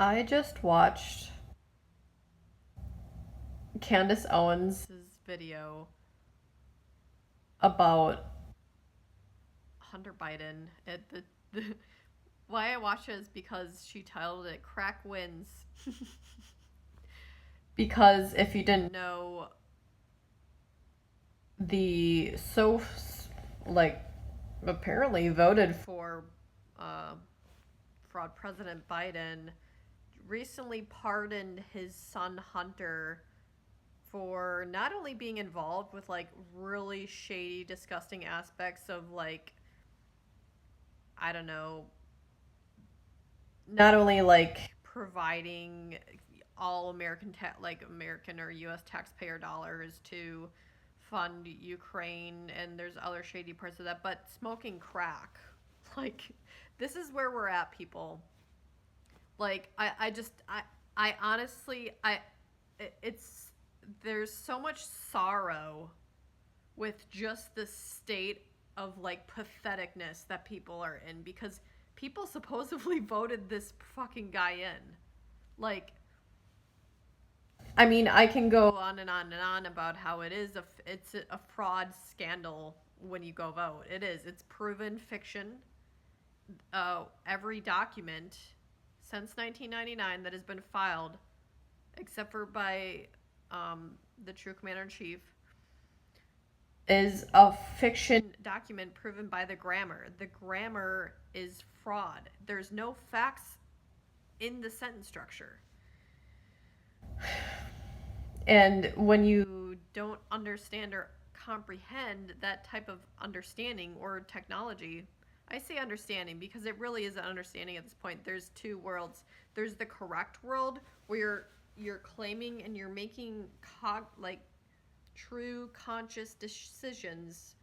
I just watched Candace Owens' video about Hunter Biden. The why I watched it is because she titled it "Crack Wins." Because if you didn't know, the like apparently voted for uh, fraud President Biden recently pardoned his son Hunter for not only being involved with like really shady, disgusting aspects of like, I don't know, not only like providing all like American or U.S. taxpayer dollars to fund Ukraine, and there's other shady parts of that, but smoking crack, like this is where we're at, people. Like I honestly, it's there's so much sorrow with just the state of like patheticness that people are in because people supposedly voted this fucking guy in. Like, I mean, I can go on and on and on about how it's a fraud scandal when you go vote. It is. It's proven fiction. Every document since 1999 that has been filed, except for by the true commander in chief, is a fiction document proven by the grammar. The grammar is fraud. There's no facts in the sentence structure. And when you don't understand or comprehend that type of understanding or technology, I say understanding because it really is an understanding at this point. There's two worlds. There's the correct world where you're claiming and you're making like true conscious decisions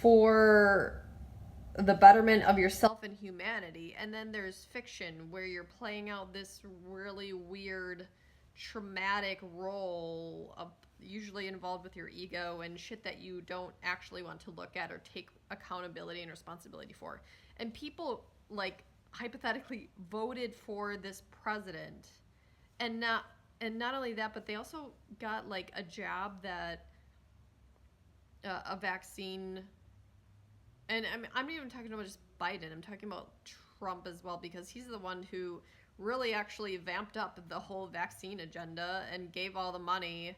for the betterment of yourself and humanity. And then there's fiction where you're playing out this really weird traumatic role of usually involved with your ego and shit that you don't actually want to look at or take accountability and responsibility for. And people like hypothetically voted for this president, and not only that, but they also got like a job that a vaccine. And I'm not even talking about just Biden. I'm talking about Trump as well because he's the one who really actually vamped up the whole vaccine agenda and gave all the money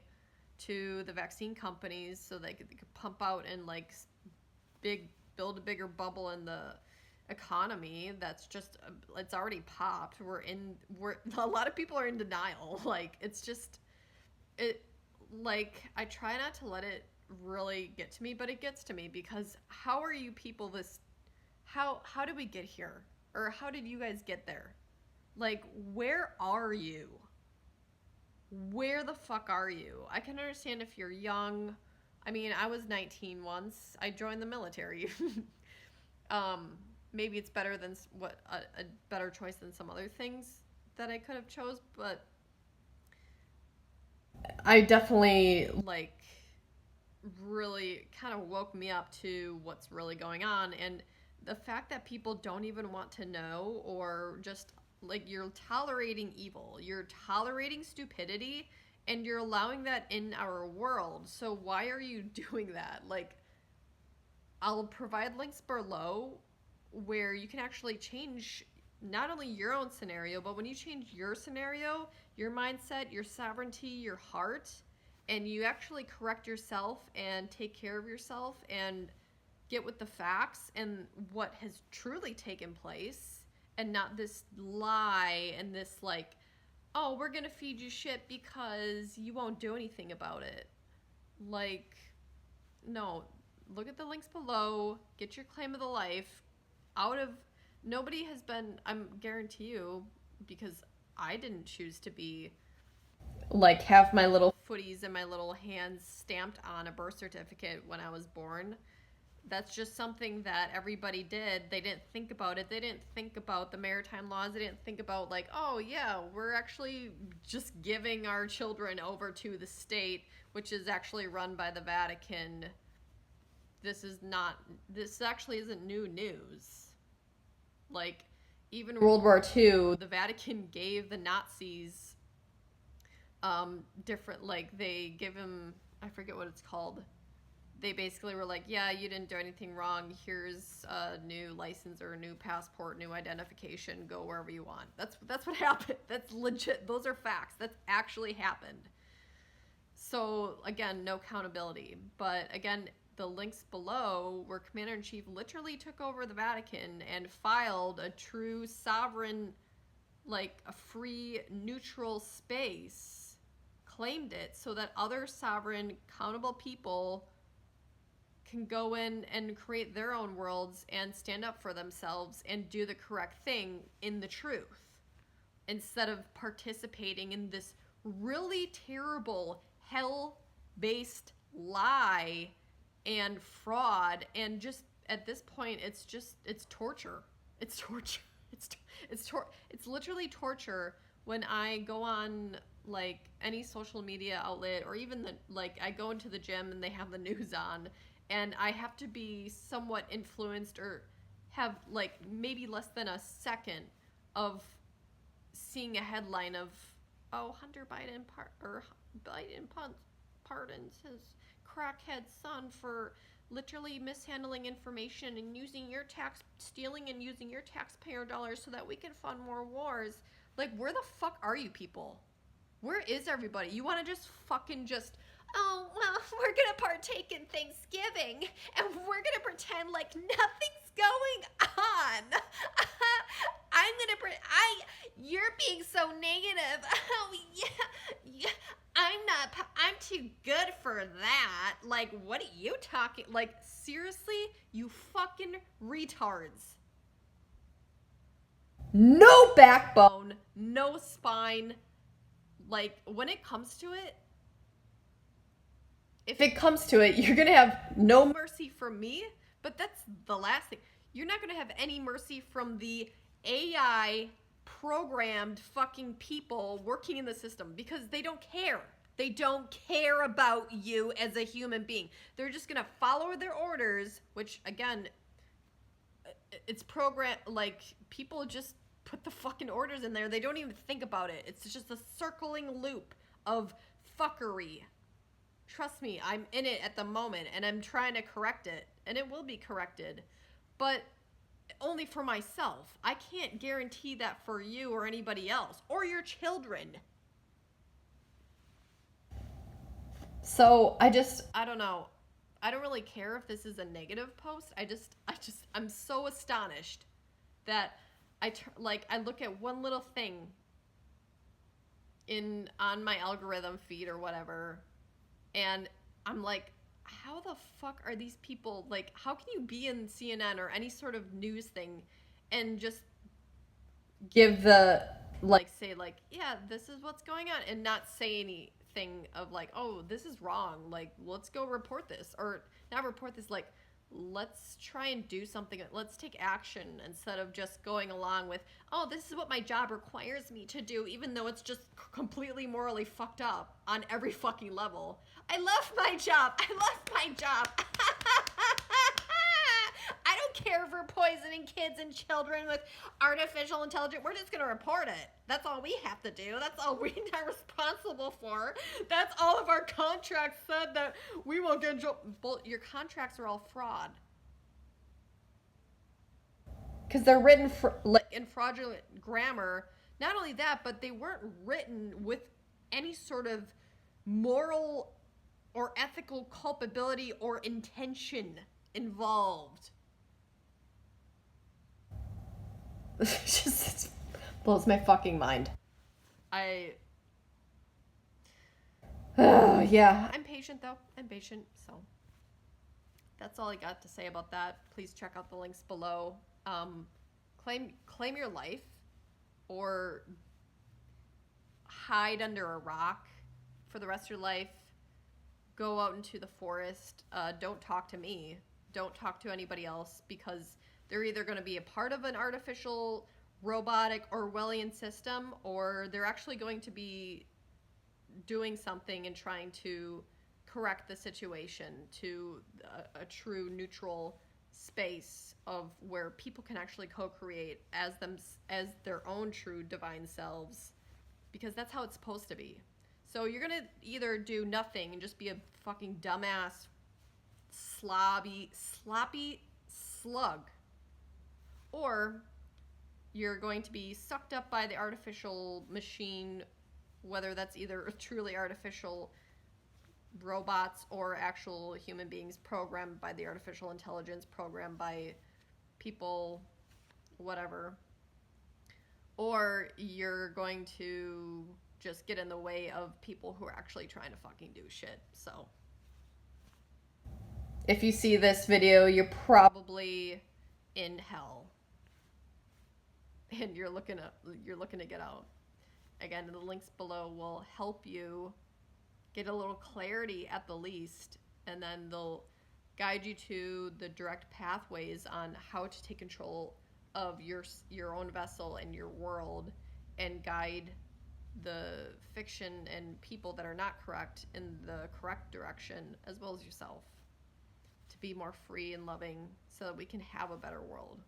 to the vaccine companies so they could pump out and like build a bigger bubble in the economy that's just it's already popped. We're a lot of people are in denial. Like it's just it like I try not to let it really get to me, but it gets to me because how are you people this how did we get here? Or how did you guys get there? Like where are you? Where the fuck are you? I can understand if you're young. I mean, I was 19 once. I joined the military. Maybe it's better than what a better choice than some other things that I could have chose, but I definitely like really kind of woke me up to what's really going on, and the fact that people don't even want to know, or just like you're tolerating evil, you're tolerating stupidity, and you're allowing that in our world. So why are you doing that? Like, I'll provide links below where you can actually change not only your own scenario, but when you change your scenario, your mindset, your sovereignty, your heart, and you actually correct yourself and take care of yourself and get with the facts and what has truly taken place, and not this lie and this like, oh, we're gonna feed you shit because you won't do anything about it. Like, no, look at the links below, get your claim of the life out of. Nobody has been, I'm guarantee you, because I didn't choose to be like have my little footies and my little hands stamped on a birth certificate when I was born. That's just something that everybody did. They didn't think about it. They didn't think about the maritime laws. They didn't think about like, oh yeah, we're actually just giving our children over to the state, which is actually run by the Vatican. This actually isn't new news. Like, even World War II, the Vatican gave the Nazis different, like, they give him, I forget what it's called. They basically were like, yeah, you didn't do anything wrong. Here's a new license or a new passport, new identification. Go wherever you want. That's what happened. That's legit. Those are facts. That's actually happened. So again, no accountability. But again, the links below where Commander-in-Chief literally took over the Vatican and filed a true sovereign, like a free, neutral space, claimed it so that other sovereign, accountable people can go in and create their own worlds and stand up for themselves and do the correct thing in the truth instead of participating in this really terrible hell-based lie and fraud. And just at this point, it's torture. It's torture. It's literally torture when I go on like any social media outlet, or even the, like, I go into the gym and they have the news on, and I have to be somewhat influenced or have like maybe less than a second of seeing a headline of, oh, Hunter Biden pardons his crackhead son for literally mishandling information and stealing and using your taxpayer dollars so that we can fund more wars. Like, where the fuck are you people? Where is everybody? You want to just fucking just, oh, well, we're going to partake in Thanksgiving and we're going to pretend like nothing's going on. You're being so negative. Oh, yeah, I'm too good for that. Like, what are you talking? Like, seriously, you fucking retards. No backbone, no spine. Like, when it comes to it, if it comes to it, you're gonna have no mercy from me, but that's the last thing. You're not gonna have any mercy from the AI programmed fucking people working in the system, because they don't care. They don't care about you as a human being. They're just gonna follow their orders, which again, it's programmed, like, people just put the fucking orders in there. They don't even think about it. It's just a circling loop of fuckery. Trust me, I'm in it at the moment, and I'm trying to correct it, and it will be corrected, but only for myself. I can't guarantee that for you or anybody else, or your children. So I don't know. I don't really care if this is a negative post. I'm so astonished that I look at one little thing on my algorithm feed or whatever, and I'm like, how the fuck are these people, like, how can you be in CNN or any sort of news thing and just give the, like, say, like, yeah, this is what's going on, and not say anything of like, oh, this is wrong, like, let's go report this, or not report this, like, let's try and do something, let's take action, instead of just going along with, oh, this is what my job requires me to do, even though it's just completely morally fucked up on every fucking level. I love my job. I don't care if we're poisoning kids and children with artificial intelligence. We're just going to report it. That's all we have to do. That's all we are responsible for. That's all of our contracts said, that we will get your contracts are all fraud. Because they're written in fraudulent grammar. Not only that, but they weren't written with any sort of moral or ethical culpability or intention involved. It blows my fucking mind. Yeah. I'm patient, though. So that's all I got to say about that. Please check out the links below. Claim your life, or hide under a rock for the rest of your life. Go out into the forest. Don't talk to me. Don't talk to anybody else, because they're either going to be a part of an artificial, robotic, Orwellian system, or they're actually going to be doing something and trying to correct the situation to a true neutral space of where people can actually co-create as their own true divine selves, because that's how it's supposed to be. So you're gonna either do nothing and just be a fucking dumbass, sloppy slug, or you're going to be sucked up by the artificial machine, whether that's either truly artificial robots or actual human beings programmed by the artificial intelligence, programmed by people, whatever. Or you're going to just get in the way of people who are actually trying to fucking do shit. So if you see this video, you're probably in hell and you're looking to get out. Again, the links below will help you get a little clarity at the least, and then they'll guide you to the direct pathways on how to take control of your own vessel and your world, and guide the fiction and people that are not correct in the correct direction, as well as yourself, to be more free and loving so that we can have a better world.